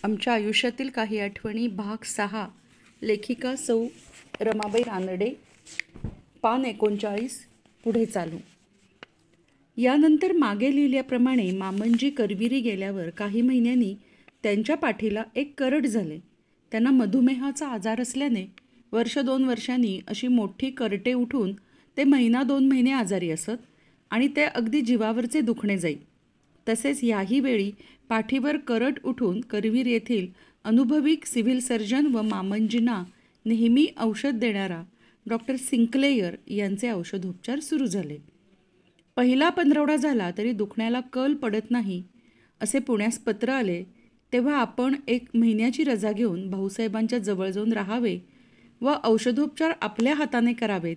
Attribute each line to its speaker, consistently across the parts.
Speaker 1: आमच्या आयुष्यातील काही आठवणी भाग 6. लेखिका सौ रमाबाई रानडे. पान 39. पुढे चालू. यानंतर मागे लिहिल्याप्रमाणे मामनजी करविरी गेल्यावर काही महिन्यांनी त्यांच्या पाठीला एक करड झाले. त्यांना मधुमेहाचा आजार असल्याने 1-2 वर्षांनी अशी मोठी करटे उठून ते 1-2 महिने आजारी असत आणि ते अगदी जीवावरचे दुखणे जाई. तसेच याही वेळी पाठीवर करट उठून करवीर येथील अनुभवी सिव्हिल सर्जन व मामनजींना नेहमी औषध देणारा डॉक्टर सिंक्लेयर यांचे औषधोपचार सुरू झाले. पहिला पंधरवडा झाला तरी दुखण्याला कल पडत नाही असे पुण्यास पत्र आले तेव्हा आपण 1 महिन्याची रजा घेऊन भाऊसाहेबांच्या जवळ जाऊन राहावे व औषधोपचार आपल्या हाताने करावेत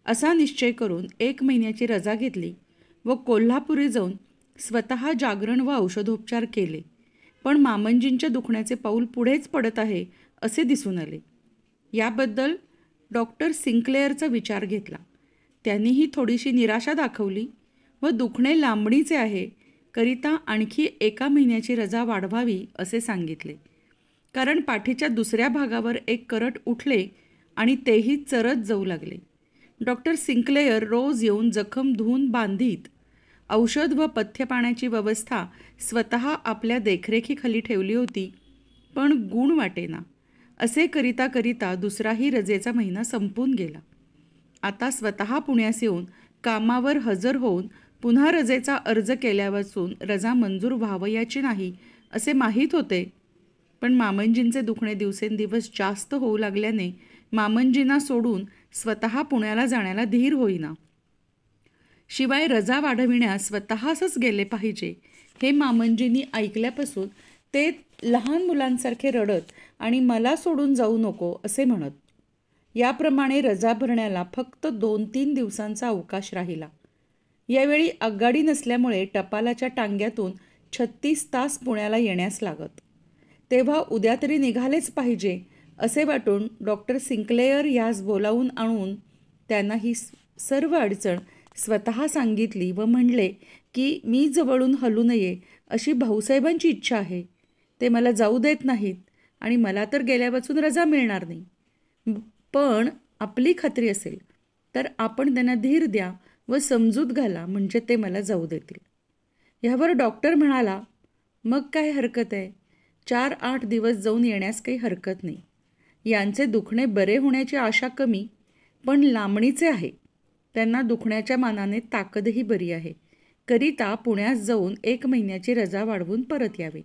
Speaker 1: असा निश्चय करून 1 महिन्याची रजा घेतली व कोल्हापुरी जाऊन स्वतः जागरण व औषधोपचार केले. पण मामनजींच्या दुखण्याचे पाऊल पुढेच पडत आहे असे दिसून आले. याबद्दल डॉक्टर सिंक्लेअरचा विचार घेतला. त्यांनीही थोडीशी निराशा दाखवली व दुखणे लांबणीचे आहे करिता आणखी 1 महिन्याची रजा वाढवावी असे सांगितले. कारण पाठीच्या दुसऱ्या भागावर एक करट उठले आणि तेही चरत जाऊ लागले. डॉक्टर सिंक्लेअर रोज येऊन जखम धुवून बांधीत. औषध व पथ्यपाण्याची व्यवस्था स्वतः आपल्या देखरेखीखाली ठेवली होती, पण गुण वाटेना. असे करिता करिता दुसराही रजेचा महिना संपून गेला. आता स्वतः पुण्यास येऊन कामावर हजर होऊन पुन्हा रजेचा अर्ज केल्यापासून रजा मंजूर व्हावयाची नाही असे माहीत होते. पण मामनजींचे दुखणे दिवसेंदिवस जास्त होऊ लागल्याने मामनजींना सोडून स्वतः पुण्याला जाण्याला धीर होईना. शिवाय रजा वाढविण्यास स्वतःच गेले पाहिजे हे मामनजींनी ऐकल्यापासून ते लहान मुलांसारखे रडत आणि मला सोडून जाऊ नको असे म्हणत. याप्रमाणे रजा भरण्याला फक्त 2-3 दिवसांचा अवकाश राहिला. यावेळी आगगाडी नसल्यामुळे टपालाच्या टांग्यातून 36 तास पुण्याला येण्यास लागत. तेव्हा उद्या तरी निघालेच पाहिजे असे वाटून डॉक्टर सिंक्लेअर यास बोलावून आणून त्यांना ही सर्व अडचण स्वतः सांगितली व म्हणले की मी जवळून हलू नये अशी भाऊसाहेबांची इच्छा आहे. ते मला जाऊ देत नाहीत आणि मला तर गेल्यापासून रजा मिळणार नाही. पण आपली खात्री असेल तर आपण त्यांना धीर द्या व समजूत घाला म्हणजे ते मला जाऊ देतील. ह्यावर डॉक्टर म्हणाला, मग काय हरकत आहे, 4-8 दिवस जाऊन येण्यास काही हरकत नाही. यांचे दुखणे बरे होण्याची आशा कमी पण लांबणीचे आहे. त्यांना दुखण्याच्या मानाने ताकदही बरी आहे करिता पुण्यास जाऊन 1 महिन्याची रजा वाढवून परत यावे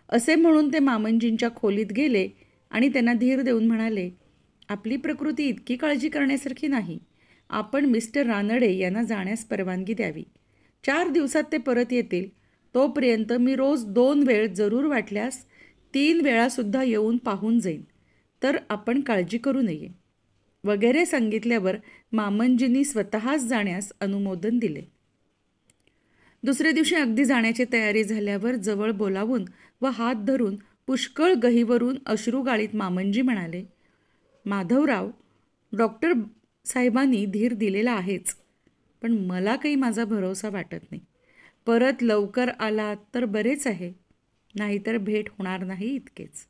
Speaker 1: असे म्हणून ते मामनजींच्या खोलीत गेले आणि त्यांना धीर देऊन म्हणाले, आपली प्रकृती इतकी काळजी करण्यासारखी नाही. आपण मिस्टर रानडे यांना जाण्यास परवानगी द्यावी. 4 दिवसात ते परत येतील. तोपर्यंत मी रोज 2 वेळ जरूर वाटल्यास 3 वेळासुद्धा येऊन पाहून जाईन. तर आपण काळजी करू नये वगैरे सांगितल्यावर मामनजींनी स्वतःच जाण्यास अनुमोदन दिले. दुसऱ्या दिवशी अगदी जाण्याची तयारी झाल्यावर जवळ बोलावून व हात धरून पुष्कळ गहीवरून अश्रू गाळीत मामनजी म्हणाले, माधवराव, डॉक्टर साहेबांनी धीर दिलेला आहेच, पण मला काही माझा भरोसा वाटत नाही. परत लवकर आला तर बरेच आहे, नाहीतर भेट होणार नाही इतकेच.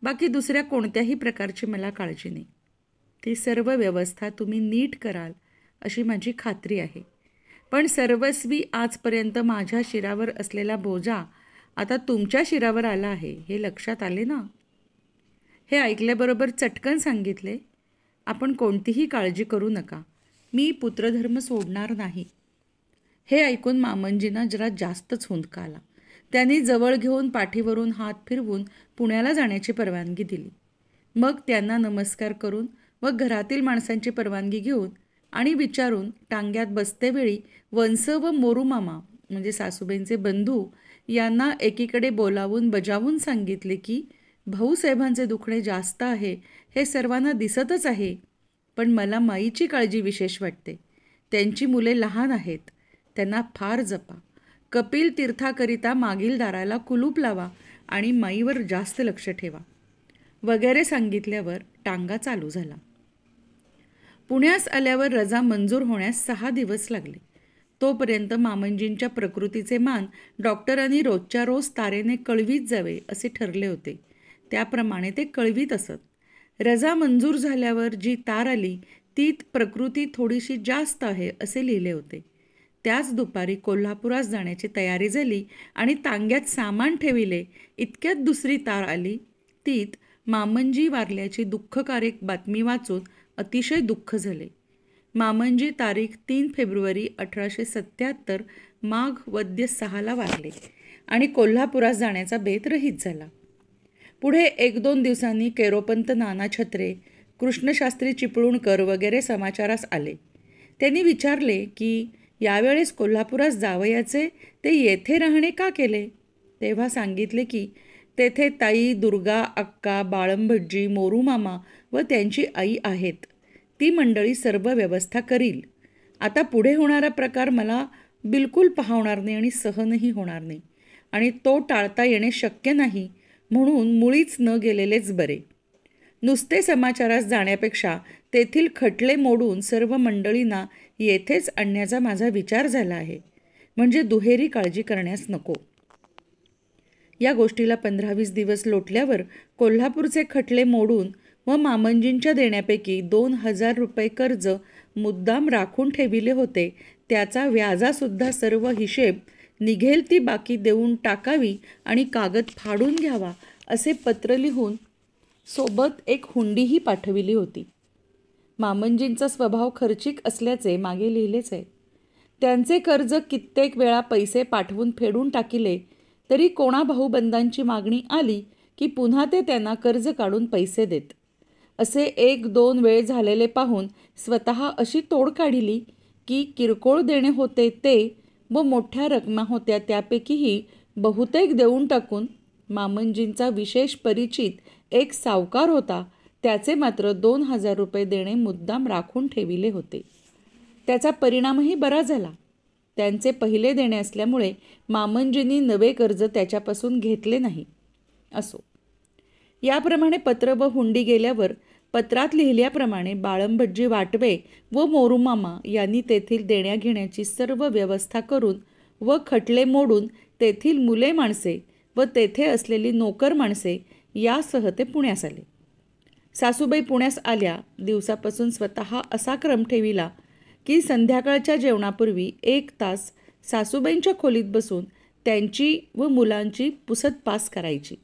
Speaker 1: बाकी दुसऱ्या कोणत्याही प्रकारची मला काळजी नाही. ती सर्व व्यवस्था तुम्ही नीट कराल अशी माझी खात्री आहे. पण सर्वस्वी आजपर्यंत माझ्या शिरावर असलेला बोजा आता तुमच्या शिरावर आला आहे हे लक्षात आले ना. हे ऐकल्याबरोबर चटकन सांगितले, आपण कोणतीही काळजी करू नका, मी पुत्रधर्म सोडणार नाही. हे ऐकून मामनजींना जरा जास्तच हुंदका आला. त्यांनी जवळ घेऊन पाठीवरून हात फिरवून पुण्याला जाण्याची परवानगी दिली. मग त्यांना नमस्कार करून व घरातील माणसांची परवानगी घेऊन आणि विचारून टांग्यात बसतेवेळी वंस व मोरूमामा म्हणजे सासूबाईंचे बंधू यांना एकीकडे बोलावून बजावून सांगितले की भाऊसाहेबांचे दुखणे जास्त आहे हे सर्वांना दिसतच आहे, पण मला माईची काळजी विशेष वाटते. त्यांची मुले लहान आहेत, त्यांना फार जपा. कपिल तीर्थाकरिता मागील दाराला कुलूप लावा आणि माईवर जास्त लक्ष ठेवा वगैरे सांगितल्यावर टांगा चालू झाला. पुण्यास आल्यावर रजा मंजूर होण्यास 6 दिवस लागले. तोपर्यंत मामनजींच्या प्रकृतीचे मान डॉक्टरांनी रोजच्या रोज तारेने कळवीत जावे असे ठरले होते. त्याप्रमाणे ते कळवीत असत. रजा मंजूर झाल्यावर जी तार आली तीत प्रकृती थोडीशी जास्त आहे असे लिहिले होते. त्याच दुपारी कोल्हापुरास जाण्याची तयारी झाली आणि तांग्यात सामान ठेविले इतक्यात दुसरी तार आली. तीत मामंजी वारल्याची दुःखकारक बातमी वाचून अतिशय दुःख झाले. मामंजी तारीख 3 फेब्रुवारी 1877 माघ वद्य 6ला वारले आणि कोल्हापुरास जाण्याचा बेत रहित झाला. पुढे 1-2 दिवसांनी केरोपंत नाना छत्रे, कृष्णशास्त्री चिपळूणकर वगैरे समाचारास आले. त्यांनी विचारले की यावेळेस कोल्हापुरास जावयाचे ते येथे राहणे का केले. तेव्हा सांगितले की तेथे ताई, दुर्गा, अक्का, बाळंभटजी, मोरूमामा व त्यांची आई आहेत. ती मंडळी सर्व व्यवस्था करील. आता पुढे होणारा प्रकार मला बिलकुल पाहणार नाही आणि सहनही होणार नाही आणि तो टाळता येणे शक्य नाही, म्हणून मुळीच न गेलेलेच बरे. नुसते समाचारास जाण्यापेक्षा तेथील खटले मोडून सर्व मंडळींना येथेच आणण्याचा माझा विचार झाला आहे, म्हणजे दुहेरी काळजी करण्यास नको. या गोष्टीला 15-20 दिवस लोटल्यावर कोल्हापूरचे खटले मोडून व मामंजींच्या देण्यापैकी 2,000 रुपये कर्ज मुद्दाम राखून ठेविले होते त्याचा व्याजासुद्धा सर्व हिशेब निघेल ती बाकी देऊन टाकावी आणि कागद फाडून घ्यावा असे पत्र लिहून सोबत एक हुंडीही पाठविली होती. मामंजींचा स्वभाव खर्चिक असल्याचे मागे लिहिलेच आहे. त्यांचे कर्ज कित्येक वेळा पैसे पाठवून फेडून टाकिले तरी कोणा भाऊबंदांची मागणी आली की पुन्हा ते त्यांना कर्ज काढून पैसे देत. असे 1-2 वेळ झालेले पाहून स्वतः अशी तोड काढिली की किरकोळ देणे होते ते व मोठ्या रकमा होत्या त्यापैकीही बहुतेक देऊन टाकून मामंजींचा विशेष परिचित एक सावकार होता त्याचे मात्र 2,000 रुपये देणे मुद्दाम राखून ठेविले होते. त्याचा परिणामही बरा झाला. त्यांचे पहिले देणे असल्यामुळे मामंजींनी नवे कर्ज त्याच्यापासून घेतले नाही. असो, याप्रमाणे पत्र व हुंडी गेल्यावर पत्रात लिहिल्याप्रमाणे बाळंभटजी वाटवे व मोरूमामा यांनी तेथील देण्याघेण्याची सर्व व्यवस्था करून व खटले मोडून तेथील मुले माणसे व तेथे असलेली नोकर माणसे यासह ते पुण्यास आले. सासूबाई पुण्यास आल्या दिवसापासून स्वतः असा क्रम ठेविला की संध्याकाळच्या जेवणापूर्वी 1 तास सासूबाईंच्या खोलीत बसून त्यांची व मुलांची पुसतपास करायची.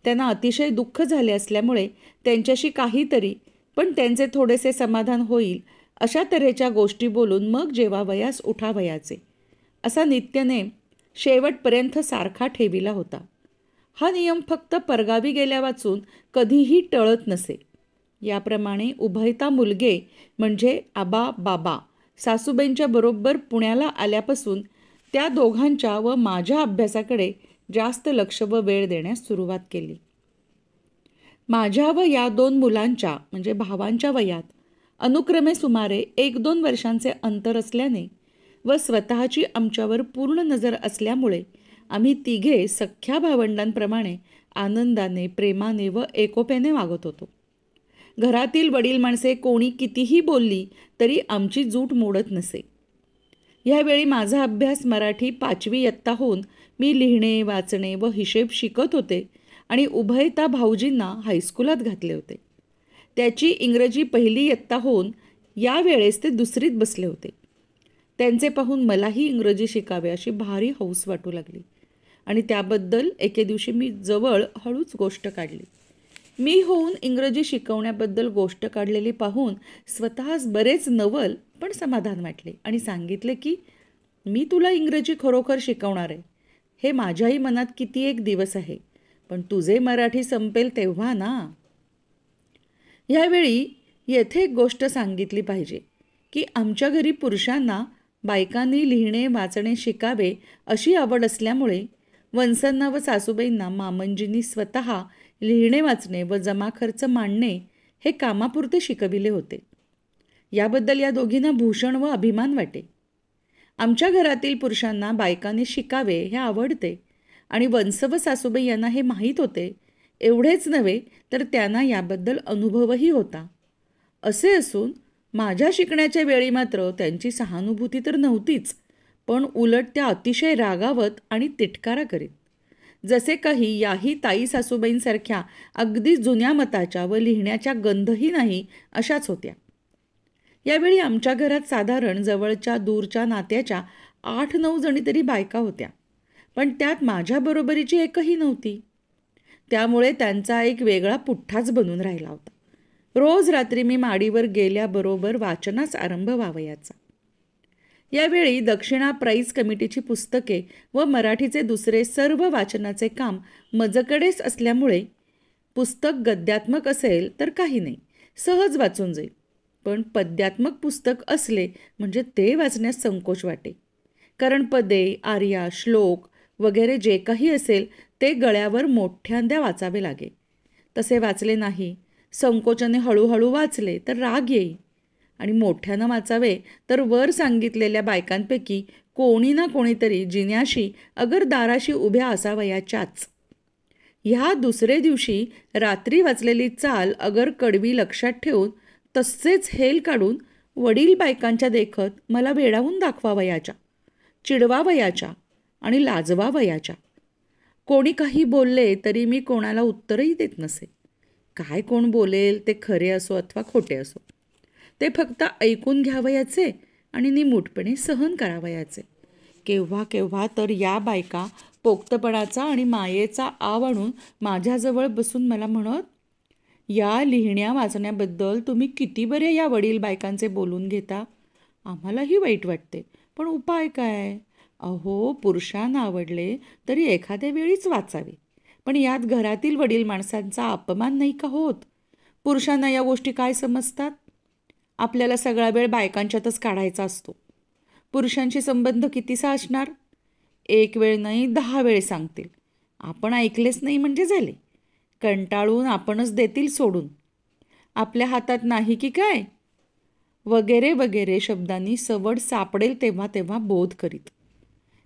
Speaker 1: त्यांना अतिशय दुःख झाले असल्यामुळे त्यांच्याशी काहीतरी पण त्यांचे थोडेसे समाधान होईल अशा तऱ्हेच्या गोष्टी बोलून मग जेवावयास उठावयाचे असा नित्यनेम शेवटपर्यंत सारखा ठेविला होता. हा नियम फक्त परगावी गेल्या वाचून कधीही टळत नसे. याप्रमाणे उभयता मुलगे म्हणजे आबा बाबा सासूबाईंच्या बरोबर पुण्याला आल्यापासून त्या दोघांच्या व माझ्या अभ्यासाकडे जास्त लक्ष व वेळ देण्यास सुरुवात केली. माझ्या व या 2 मुलांच्या म्हणजे भावांच्या वयात अनुक्रमे सुमारे 1-2 वर्षांचे अंतर असल्याने व स्वतःची आमच्यावर पूर्ण नजर असल्यामुळे आम्ही तिघे सख्ख्या भावंडांप्रमाणे आनंदाने, प्रेमाने व एकोप्याने वागत होतो. घरातील वडील माणसे कोणी कितीही बोलली तरी आमची जूट मोडत नसे. ह्यावेळी माझा अभ्यास मराठी 5वी इयत्ता होऊन मी लिहिणे, वाचणे व हिशेब शिकत होते आणि उभयता भाऊजींना हायस्कुलात घातले होते. त्याची इंग्रजी 1ली इयत्ता होऊन यावेळेस ते 2रीत बसले होते. त्यांचे पाहून मलाही इंग्रजी शिकावे अशी भारी हौस वाटू लागली आणि त्याबद्दल एके दिवशी मी जवळ हळूच गोष्ट काढली. मी होऊन इंग्रजी शिकवण्याबद्दल गोष्ट काढलेली पाहून स्वतःच बरेच नवल पण समाधान वाटले आणि सांगितले की मी तुला इंग्रजी खरोखर शिकवणार आहे. हे माझ्याही मनात किती एक दिवस आहे, पण तुझे मराठी संपेल तेव्हा ना. ह्यावेळी येथे एक गोष्ट सांगितली पाहिजे की आमच्या घरी पुरुषांना बायकांनी लिहिणे वाचणे शिकावे अशी आवड असल्यामुळे वंसांना व सासूबाईंना मामंजींनी स्वतः लिहिणे वाचणे व जमा खर्च मांडणे हे कामापुरते शिकविले होते. याबद्दल या दोघींना भूषण व अभिमान वाटे. आमच्या घरातील पुरुषांना बायकांनी शिकावे हे आवडते आणि वंस व सासूबाई यांना हे माहीत होते. एवढेच नव्हे तर त्यांना याबद्दल अनुभवही होता. असे असून माझ्या शिकण्याच्या वेळी मात्र त्यांची सहानुभूती तर नव्हतीच, पण उलट त्या अतिशय रागावत आणि तिटकारा करीत. जसे काही याही ताई सासूबाईंसारख्या अगदी जुन्या मताच्या व लिहिण्याच्या गंधही नाही अशाच होत्या. यावेळी आमच्या घरात साधारण जवळच्या दूरच्या नात्याच्या 8-9 जणी तरी बायका होत्या, पण त्यात माझ्या बरोबरीची एकही नव्हती. त्यामुळे त्यांचा एक वेगळा पुठ्ठाच बनून राहिला होता. रोज रात्री मी माडीवर गेल्याबरोबर वाचनास आरंभ व्हावयाचा. यावेळी दक्षिणा प्राईज कमिटीची पुस्तके व मराठीचे दुसरे सर्व वाचनाचे काम मजकडेच असल्यामुळे पुस्तक गद्यात्मक असेल तर काही नाही, सहज वाचून जाईल. पण पद्यात्मक पुस्तक असले म्हणजे ते वाचण्यास संकोच वाटे, कारण पदे, आर्या, श्लोक वगैरे जे काही असेल ते गळ्यावर मोठ्यांदा वाचावे लागे. तसे वाचले नाही, संकोचाने हळूहळू वाचले तर राग येई, आणि मोठ्यानं वाचावे तर वर सांगितलेल्या बायकांपैकी कोणी ना कोणीतरी जिन्याशी अगर दाराशी उभ्या असावयाच्याच. ह्या दुसरे दिवशी रात्री वाचलेली चाल अगर कडवी लक्षात ठेवून तसेच हेल काढून वडील बायकांच्या देखत मला वेडावून दाखवावयाच्या, चिडवावयाच्या आणि लाजवावयाच्या. कोणी काही बोलले तरी मी कोणाला उत्तरही देत नसे. काय कोण बोलेल ते खरे असो अथवा खोटे असो, ते फक्त ऐकून घ्यावयाचे आणि निमूटपणे सहन करावयाचे. केव्हा केव्हा तर या बायका पोक्तपणाचा आणि मायेचा आव आणून माझ्याजवळ बसून मला म्हणत, या लिहिण्या वाचण्याबद्दल तुम्ही किती बरे या वडील बायकांचे बोलून घेता. आम्हालाही वाईट वाटते, पण उपाय काय? अहो, पुरुषांना आवडले तरी एखाद्या वेळीच वाचावे, पण यात घरातील वडील माणसांचा अपमान नाही का होत? पुरुषांना या गोष्टी काय समजतात? आपल्याला सगळा वेळ बायकांच्यातच काढायचा असतो. पुरुषांशी संबंध कितीसा असणार? 1 वेळ नाही 10 वेळ सांगतील, आपण ऐकलेच नाही म्हणजे झाले. कंटाळून आपणच देतील सोडून, आपल्या हातात नाही की काय, वगैरे वगैरे शब्दांनी सवड सापडेल तेव्हा तेव्हा बोध करीत.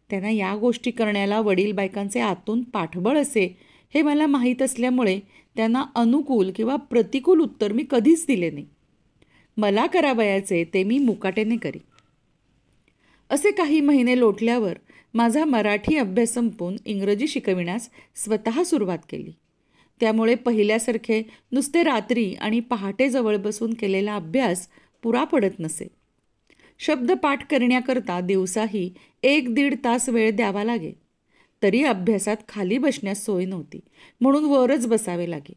Speaker 1: त्यांना या गोष्टी करण्याला वडील बायकांचे आतून पाठबळ असे हे मला माहीत असल्यामुळे त्यांना अनुकूल किंवा प्रतिकूल उत्तर मी कधीच दिले नाही. मला करावयाचे ते मी मुकाट्याने करी. असे काही महिने लोटल्यावर माझा मराठी अभ्यास संपून इंग्रजी शिकविण्यास स्वतः सुरुवात केली. त्यामुळे पहिल्यासारखे नुसते रात्री आणि पहाटे जवळ बसून केलेला अभ्यास पुरा पडत नसे. शब्दपाठ करण्याकरता दिवसाही 1-1.5 तास वेळ द्यावा लागे, तरी अभ्यासात खाली बसण्यास सोय नव्हती, म्हणून वरच बसावे लागे.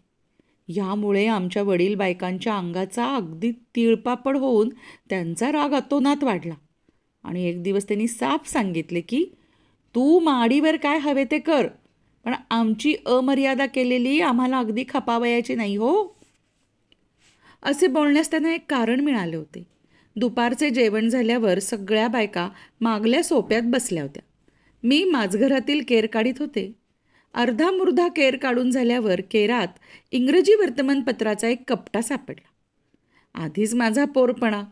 Speaker 1: यामुळे आमच्या वडील बायकांच्या अंगाचा अगदी तिळपापड होऊन त्यांचा राग अतोनात वाढला, आणि एक दिवस त्यांनी साफ सांगितले की तू माडीवर काय हवे ते कर, पण आमची अमर्यादा केलेली आम्हाला अगदी खपावयाची नाही हो. असे बोलण्यास त्यांना एक कारण मिळाले होते. दुपारचे जेवण झाल्यावर सगळ्या बायका मागल्या सोप्यात बसल्या होत्या. मी माझघरातील केर काढीत होते. अर्धामुर्धा केर काढून झाल्यावर केरात इंग्रजी वर्तमानपत्राचा एक कपटा सापडला. आधीच माझा पोरपणा,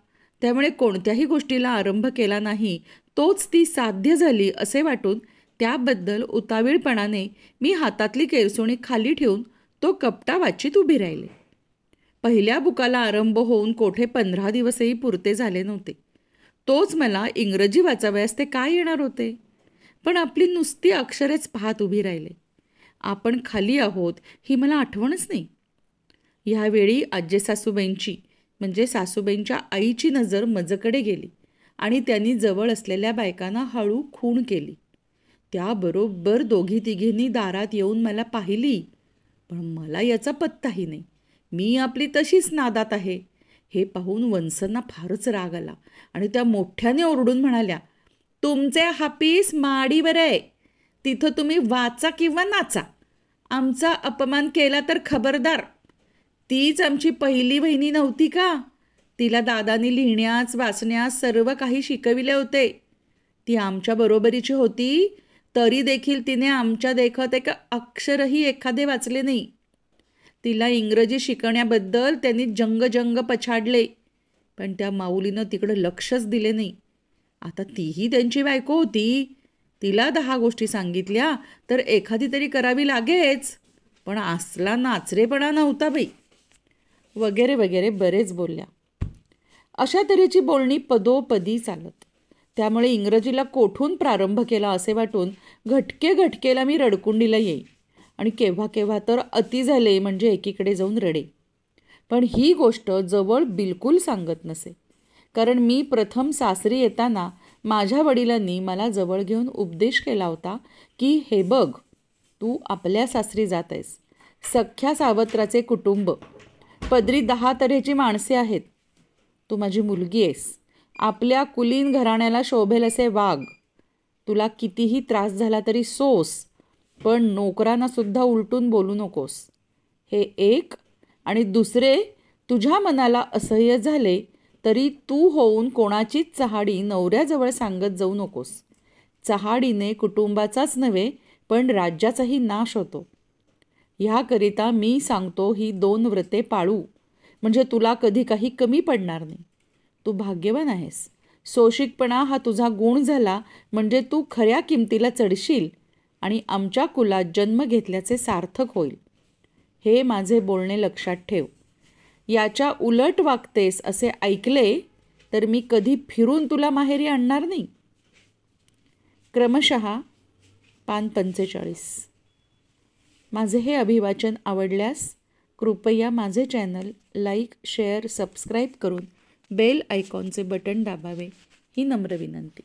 Speaker 1: त्यामुळे कोणत्याही गोष्टीला आरंभ केला नाही तोच ती साध्य झाली असे वाटून त्याबद्दल उतावीळपणाने मी हातातली केरसुणी खाली ठेवून तो कपटा वाचीत उभी राहिले. पहिल्या बुकाला आरंभ होऊन कोठे 15 दिवसही पुरते झाले नव्हते. तोच मला इंग्रजी वाचावयास ते काय येणार होते? पण आपली नुसती अक्षरेच पाहत उभी राहिले. आपण खाली आहोत ही मला आठवणच नाही. ह्यावेळी आज्जे सासूबाईंची म्हणजे सासूबाईंच्या आईची नजर मजकडे गेली आणि त्यांनी जवळ असलेल्या बायकांना हळू खूण केली. त्याबरोबर दोघी तिघींनी दारात येऊन मला पाहिली, पण मला याचा पत्ताही नाही. मी आपली तशीच नादात आहे. हे पाहून वंसांना फारच राग आला आणि त्या मोठ्याने ओरडून म्हणाल्या, तुमचे हापीस माडीवर आहे, तिथं तुम्ही वाचा किंवा नाचा. आमचा अपमान केला तर खबरदार. तीच आमची पहिली बहिणी नव्हती का? तिला दादानी लिहिण्यास वाचण्यास सर्व काही शिकविले होते. ती आमच्या बरोबरीची होती, तरी देखील तिने आमच्या देखत एक अक्षरही एखादे वाचले नाही. तिला इंग्रजी शिकण्याबद्दल त्यांनी जंग पछाडले, पण त्या माऊलीनं तिकडं लक्षच दिले नाही. आता तीही त्यांची बायको होती. तिला 10 गोष्टी सांगितल्या तर एखादी तरी करावी लागेच, पण असला नाचरेपणा नव्हता बाई, वगैरे वगैरे बरेच बोलल्या. अशा तऱ्हेची बोलणी पदोपदी चालत. त्यामुळे इंग्रजीला कोठून प्रारंभ केला असे वाटून घटकेला मी रडकुंडीला येई आणि केव्हा केव्हा तर अति झाले म्हणजे एकीकडे जाऊन रडे. पण ही गोष्ट जवळ बिलकुल सांगत नसे, कारण मी प्रथम सासरी येताना माझ्या वडिलांनी मला जवळ घेऊन उपदेश केला होता की हे बघ, तू आपल्या सासरी जात आहेस, सख्या सावत्राचे कुटुंब, पदरी 10 तऱ्हेची माणसे आहेत, तू माझी मुलगी आहेस, आपल्या कुलीन घराण्याला शोभेल असे वाघ, तुला कितीही त्रास झाला तरी सोस, पण नोकरांना सुद्धा उलटून बोलू नकोस. हे एक. आणि दुसरे, तुझ्या मनाला असह्य झाले तरी तू होऊन कोणाचीच चहाडी नवऱ्याजवळ सांगत जाऊ नकोस. चहाडीने कुटुंबाचाच नव्हे पण राज्याचाही नाश होतो. ह्याकरिता मी सांगतो ही 2 व्रते पाळू, म्हणजे तुला कधी काही कमी पडणार नाही. तू भाग्यवान आहेस. सोशिकपणा हा तुझा गुण झाला म्हणजे तू खऱ्या किमतीला चढशील आणि आमच्या कुलात जन्म घेतल्याचे सार्थक होईल. हे माझे बोलणे लक्षात ठेव. याच्या उलट वागतेस असे ऐकले तर मी कधी फिरून तुला माहेरी आणणार नाही. क्रमशः पान 45. माझे हे अभिवाचन आवडल्यास कृपया माझे चॅनल लाईक, शेअर, सबस्क्राईब करून बेल आयकॉनचे बटन दाबावे ही नम्र विनंती.